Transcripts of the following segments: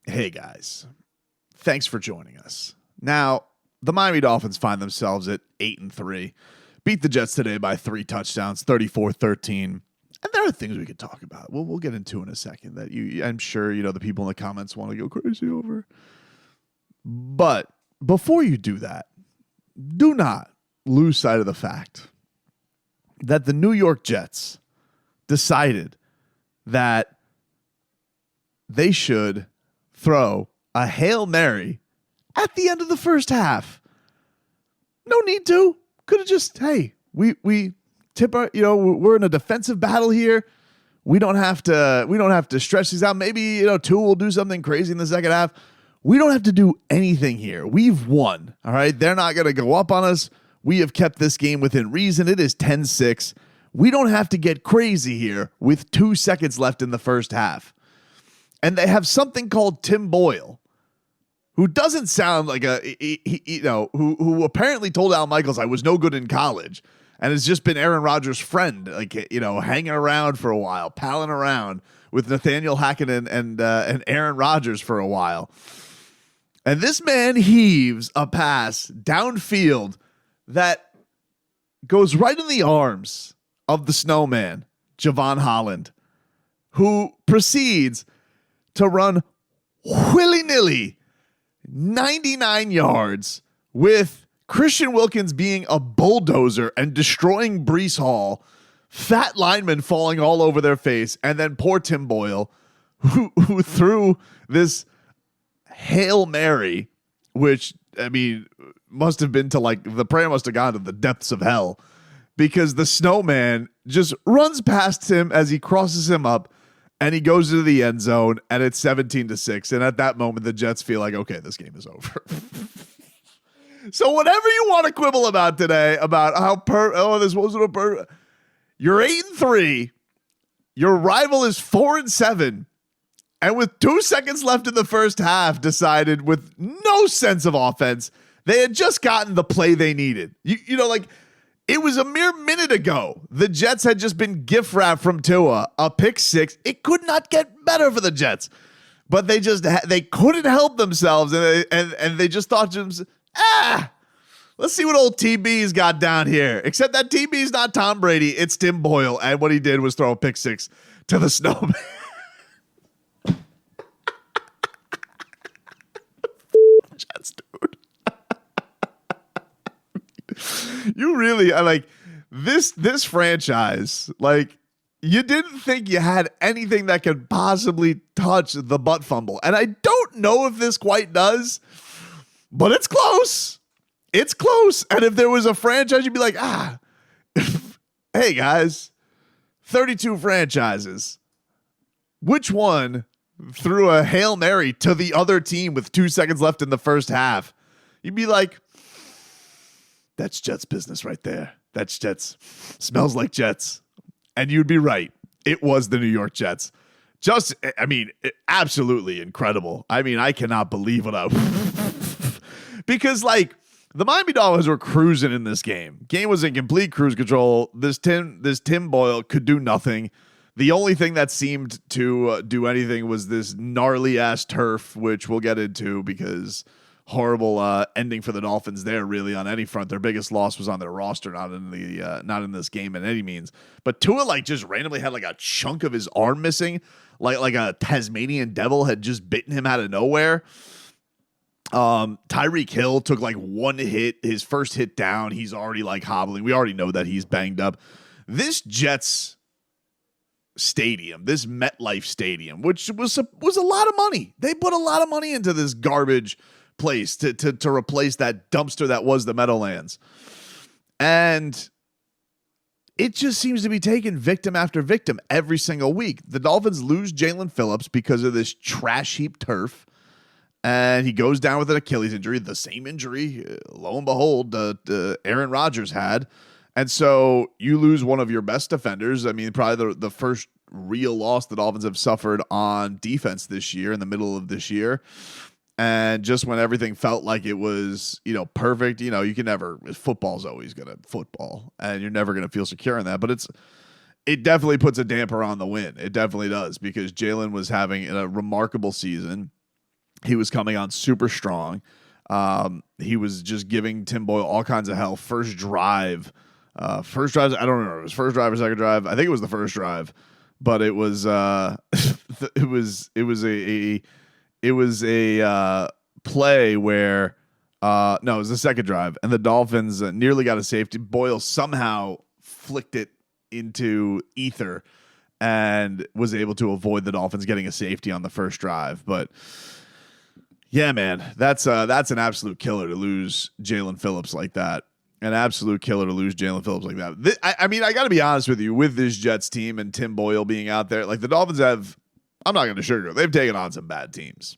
Hey guys, thanks for joining us. Now, the Miami Dolphins find themselves at 8-3, beat the Jets today by 3 touchdowns, 34-13. And there are things we could talk about. We'll get into in a second that I'm sure the people in the comments want to go crazy over. But before you do that, do not lose sight of the fact that the New York Jets decided that they should throw a Hail Mary at the end of the first half. No need to. Could have just, hey, we tip our, we're in a defensive battle here. We don't have to stretch these out. Maybe, Tua will do something crazy in the second half. We don't have to do anything here. We've won. All right. They're not going to go up on us. We have kept this game within reason. It is 10-6. We don't have to get crazy here with 2 seconds left in the first half. And they have something called Tim Boyle, who doesn't sound like who apparently told Al Michaels I was no good in college and has just been Aaron Rodgers' friend, hanging around for a while, palling around with Nathaniel Hackett and Aaron Rodgers for a while. And this man heaves a pass downfield that goes right in the arms of the snowman, Jevon Holland, who proceeds to run willy-nilly 99 yards with Christian Wilkins being a bulldozer and destroying Breece Hall, fat linemen falling all over their face, and then poor Tim Boyle, who threw this Hail Mary, which, must have been to the prayer must have gone to the depths of hell, because the snowman just runs past him as he crosses him up, and he goes into the end zone, and it's 17-6. And at that moment, the Jets feel like, okay, this game is over. So whatever you want to quibble about today, about how this wasn't a you're 8-3, your rival is 4-7, and with 2 seconds left in the first half, decided with no sense of offense, they had just gotten the play they needed. It was a mere minute ago. The Jets had just been gift wrapped from Tua, a pick-6. It could not get better for the Jets, but they couldn't help themselves, and they just thought to themselves, let's see what old TB's got down here. Except that TB's not Tom Brady, it's Tim Boyle, and what he did was throw a pick-6 to the snowman. Jets, dude. You really are this franchise. You didn't think you had anything that could possibly touch the butt fumble. And I don't know if this quite does, but it's close. It's close. And if there was a franchise, you'd be like, hey guys, 32 franchises. Which one threw a Hail Mary to the other team with 2 seconds left in the first half? You'd be like, that's Jets business right there. That's Jets. Smells like Jets. And you'd be right. It was the New York Jets. Absolutely incredible. I cannot believe what because the Miami Dolphins were cruising in this game. Game was in complete cruise control. This Tim Boyle could do nothing. The only thing that seemed to do anything was this gnarly ass turf, which we'll get into because horrible ending for the Dolphins there, really, on any front. Their biggest loss was on their roster, not in this game in any means. But Tua just randomly had a chunk of his arm missing, like a Tasmanian devil had just bitten him out of nowhere. Tyreek Hill took one hit, his first hit down. He's already hobbling. We already know that he's banged up. This Jets stadium, this MetLife Stadium, which was a lot of money. They put a lot of money into this garbage place to replace that dumpster that was the Meadowlands. And it just seems to be taking victim after victim every single week. The Dolphins lose Jalen Phillips because of this trash heap turf, and he goes down with an Achilles injury, the same injury, lo and behold, Aaron Rodgers had. And so you lose one of your best defenders. Probably the first real loss the Dolphins have suffered on defense this year, in the middle of this year. And just when everything felt like it was, perfect, you can never, football's always going to football, and you're never going to feel secure in that. But it definitely puts a damper on the win. It definitely does, because Jalen was having a remarkable season. He was coming on super strong. He was just giving Tim Boyle all kinds of hell. First drive, I don't remember. It was first drive or second drive. I think it was the first drive, but it was it was a play where no, it was the second drive, and the Dolphins nearly got a safety. Boyle somehow flicked it into ether and was able to avoid the Dolphins getting a safety on the first drive. But yeah, man, that's an absolute killer to lose Jalen Phillips like that. An absolute killer to lose Jalen Phillips like that. I mean, I got to be honest with you, with this Jets team and Tim Boyle being out there, like the Dolphins have, I'm not going to sugarcoat, they've taken on some bad teams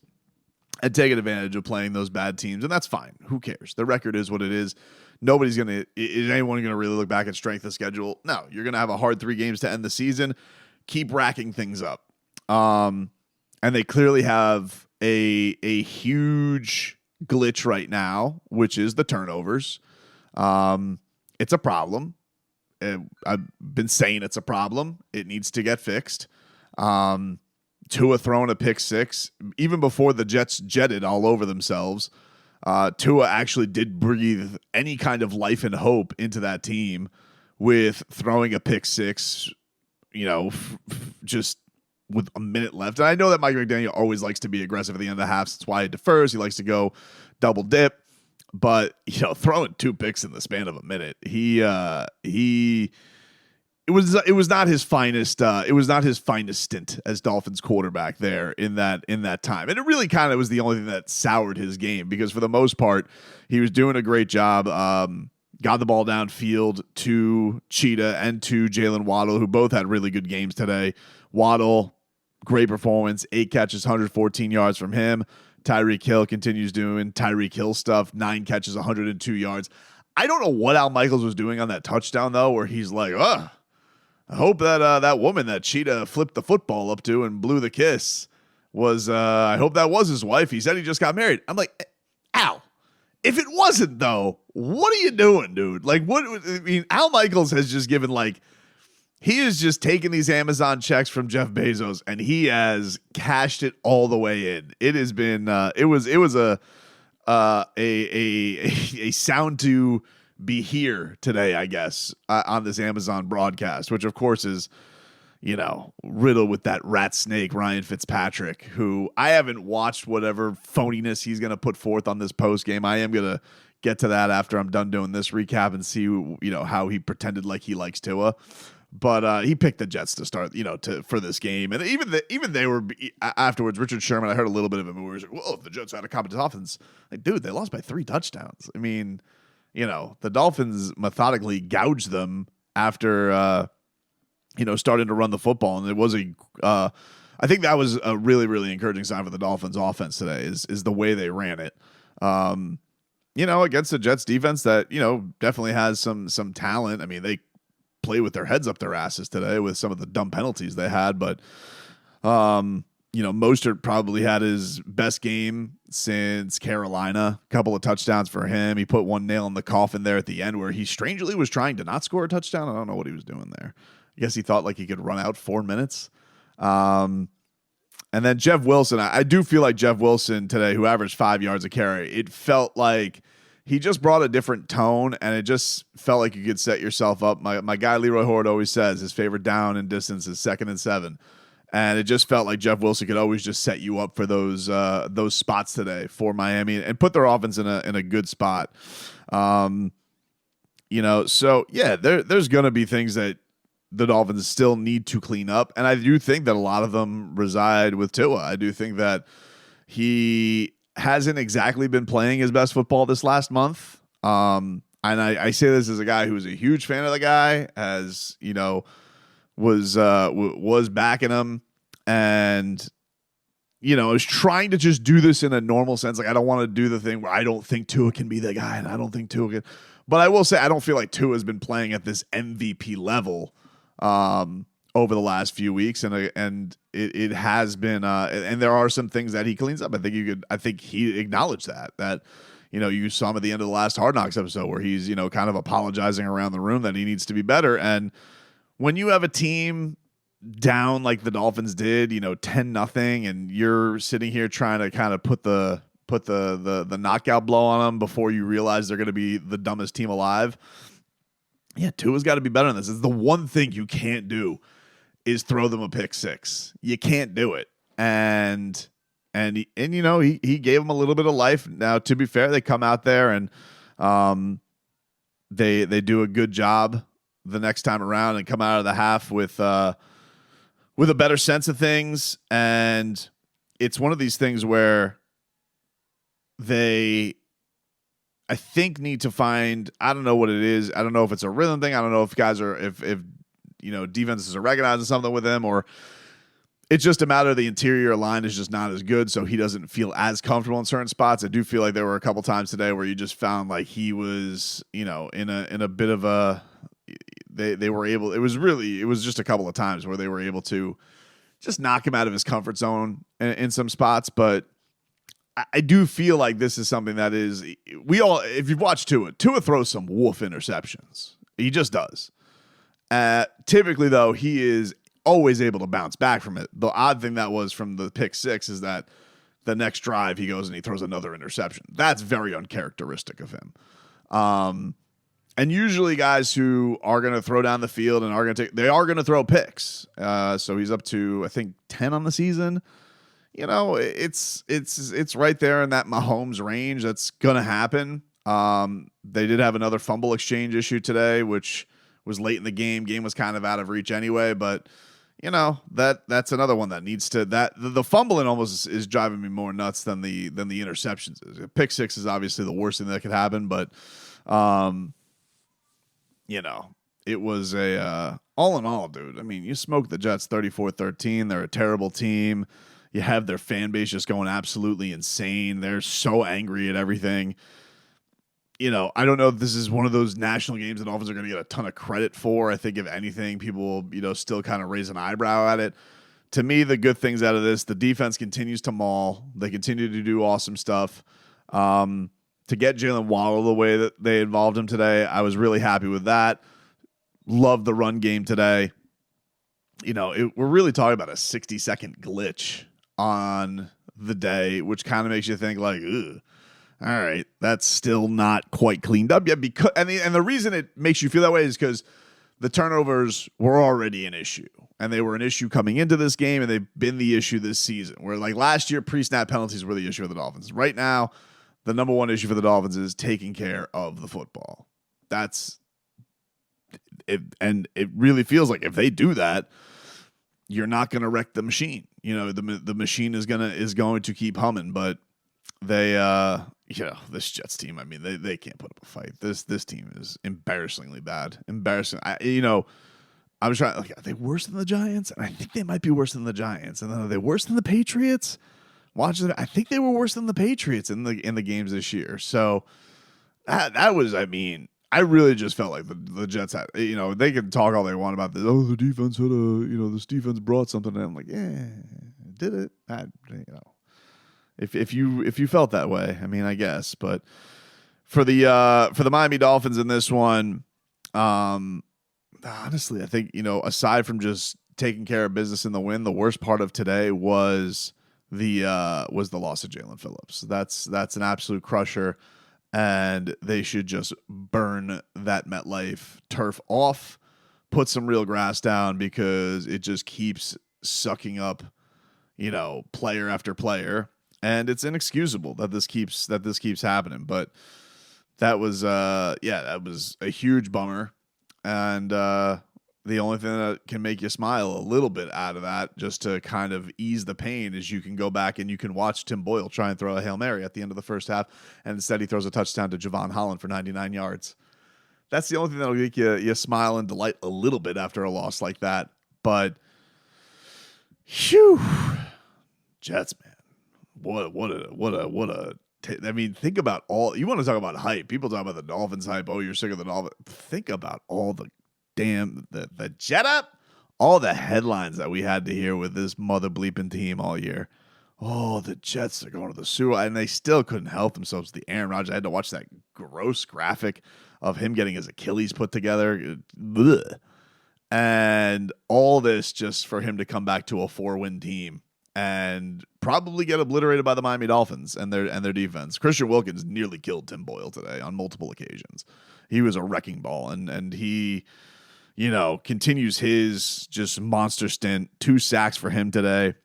and taken advantage of playing those bad teams, and that's fine. Who cares? The record is what it is. Nobody's going to, is anyone going to really look back at strength of schedule? No, you're going to have a hard 3 games to end the season. Keep racking things up. And they clearly have a huge glitch right now, which is the turnovers. It's a problem. I've been saying it's a problem. It needs to get fixed. Tua throwing a pick-6, even before the Jets jetted all over themselves. Tua actually did breathe any kind of life and hope into that team with throwing a pick-6, just with a minute left. And I know that Mike McDaniel always likes to be aggressive at the end of the half. That's why he defers. He likes to go double dip. But, throwing 2 picks in the span of a minute, it was not his finest. It was not his finest stint as Dolphins quarterback there in that time. And it really kind of was the only thing that soured his game, because for the most part, he was doing a great job. Got the ball downfield to Cheetah and to Jalen Waddle, who both had really good games today. Waddle, great performance, 8 catches, 114 yards from him. Tyreek Hill continues doing Tyreek Hill stuff, 9 catches, 102 yards. I don't know what Al Michaels was doing on that touchdown, though, where he's like, I hope that that woman that Cheetah flipped the football up to and blew the kiss was, I hope that was his wife. He said he just got married. I'm like, Al, if it wasn't, though, what are you doing, dude? Like, Al Michaels has just given, he is just taking these Amazon checks from Jeff Bezos, and he has cashed it all the way in. It has been, it was a sound to be here today, I guess, on this Amazon broadcast, which of course is, riddled with that rat snake, Ryan Fitzpatrick, who I haven't watched whatever phoniness he's going to put forth on this post game. I am going to get to that after I'm done doing this recap and see, how he pretended like he likes Tua. But he picked the Jets to start, for this game. And even they were afterwards. Richard Sherman, I heard a little bit of him. We were like, well, if the Jets had a competent offense, like, dude, they lost by 3 touchdowns. I mean, the Dolphins methodically gouged them after, starting to run the football. And it was I think that was a really, really encouraging sign for the Dolphins offense today is the way they ran it. Against the Jets defense that, definitely has some talent. I mean, they play with their heads up their asses today with some of the dumb penalties they had. But, Mostert probably had his best game since Carolina. A couple of touchdowns for him. He put one nail in the coffin there at the end where he strangely was trying to not score a touchdown. I don't know what he was doing there. I guess he thought he could run out 4 minutes. And then Jeff Wilson, I do feel like Jeff Wilson today, who averaged 5 yards a carry, it felt like he just brought a different tone, and it just felt like you could set yourself up. My guy Leroy Horde always says his favorite down and distance is 2nd and 7. And it just felt like Jeff Wilson could always just set you up for those spots today for Miami and put their offense in a good spot. So yeah, there's going to be things that the Dolphins still need to clean up. And I do think that a lot of them reside with Tua. I do think that he hasn't exactly been playing his best football this last month. And I say this as a guy who's a huge fan of the guy, as was backing him, and is trying to just do this in a normal sense. Like, I don't want to do the thing where I don't think Tua can be the guy, and I don't think Tua can. But I will say I don't feel like Tua has been playing at this MVP level over the last few weeks, and it has been, and there are some things that he cleans up. I think he acknowledged that you saw him at the end of the last Hard Knocks episode where he's kind of apologizing around the room that he needs to be better. And when you have a team down like the Dolphins did, 10-0, and you're sitting here trying to kind of put the knockout blow on them before you realize they're going to be the dumbest team alive. Yeah, Tua's got to be better than this. It's the one thing you can't do is throw them a pick-6. You can't do it. And he gave them a little bit of life. Now, to be fair, they come out there and they do a good job the next time around and come out of the half with a better sense of things. And it's one of these things where they, I think, need to find, I don't know what it is. I don't know if it's a rhythm thing. I don't know if guys are, if defenses are recognizing something with him, or it's just a matter of the interior line is just not as good, so he doesn't feel as comfortable in certain spots. I do feel like there were a couple times today where you just found like he was, in a bit of a, they were able, it was just a couple of times where they were able to just knock him out of his comfort zone in some spots. But I do feel like this is something that is, if you've watched Tua throws some wolf interceptions. He just does. Typically, though, he is always able to bounce back from it. The odd thing that was from the pick-6 is that the next drive he goes and he throws another interception. That's very uncharacteristic of him. And usually guys who are going to throw down the field and are going to throw picks. So he's up to, I think, 10 on the season. It's right there in that Mahomes range. That's going to happen. They did have another fumble exchange issue today, which was late in the game. Game was kind of out of reach anyway, but that's another one that needs to, the fumbling almost is driving me more nuts than the interceptions is. Pick-6 is obviously the worst thing that could happen, but it was all in all, dude. I mean, you smoked the Jets 34-13. They're a terrible team. You have their fan base just going absolutely insane. They're so angry at everything. I don't know if this is one of those national games that Dolphins are going to get a ton of credit for. I think if anything, people will, still kind of raise an eyebrow at it. To me, the good things out of this, the defense continues to maul. They continue to do awesome stuff. To get Jalen Waddle the way that they involved him today, I was really happy with that. Loved the run game today. We're really talking about a 60-second glitch on the day, which kind of makes you think like, ugh. All right, that's still not quite cleaned up yet. Because and the reason it makes you feel that way is because the turnovers were already an issue, and they were an issue coming into this game, and they've been the issue this season. Where like last year, pre-snap penalties were the issue of the Dolphins. Right now, the number one issue for the Dolphins is taking care of the football. That's it, and it really feels like if they do that, you're not going to wreck the machine. The machine is going to keep humming, but they this Jets team, I mean, they can't put up a fight. This team is embarrassingly bad. Embarrassing. I was trying, like, are they worse than the Giants? And I think they might be worse than the Giants. And then are they worse than the Patriots? I think they were worse than the Patriots in the games this year. So that was, I mean, I really just felt like the Jets had, they can talk all they want about this. Oh, the defense had this defense brought something. And I'm like, yeah, did it? If you felt that way, I mean, I guess. But for the Miami Dolphins in this one, honestly, I think, aside from just taking care of business in the win, the worst part of today was the loss of Jalen Phillips. That's an absolute crusher, and they should just burn that MetLife turf off, put some real grass down, because it just keeps sucking up, player after player. And it's inexcusable that this keeps happening. But that was that was a huge bummer. And the only thing that can make you smile a little bit out of that, just to kind of ease the pain, is you can go back and you can watch Tim Boyle try and throw a Hail Mary at the end of the first half, and instead he throws a touchdown to Jevon Holland for 99 yards. That's the only thing that'll make you smile and delight a little bit after a loss like that. But Jets, man. I mean, think about all, you want to talk about hype. People talk about the Dolphins hype. Oh, you're sick of the Dolphins. Think about all the Jet up, all the headlines that we had to hear with this mother bleeping team all year. Oh, the Jets are going to the Super Bowl, and they still couldn't help themselves. The Aaron Rodgers, I had to watch that gross graphic of him getting his Achilles put together. Blech. And all this just for him to come back to a 4-win team and probably get obliterated by the Miami Dolphins and their defense. Christian Wilkins nearly killed Tim Boyle today on multiple occasions. He was a wrecking ball, and he, continues his just monster stint. 2 sacks for him today.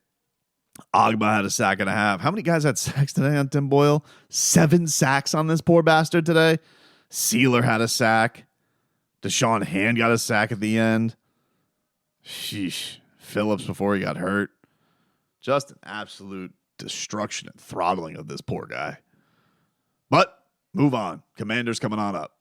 Agba had a sack and a half. How many guys had sacks today on Tim Boyle? 7 sacks on this poor bastard today. Sealer had a sack. Deshaun Hand got a sack at the end. Sheesh. Phillips before he got hurt. Just an absolute destruction and throttling of this poor guy. But move on. Commanders coming on up.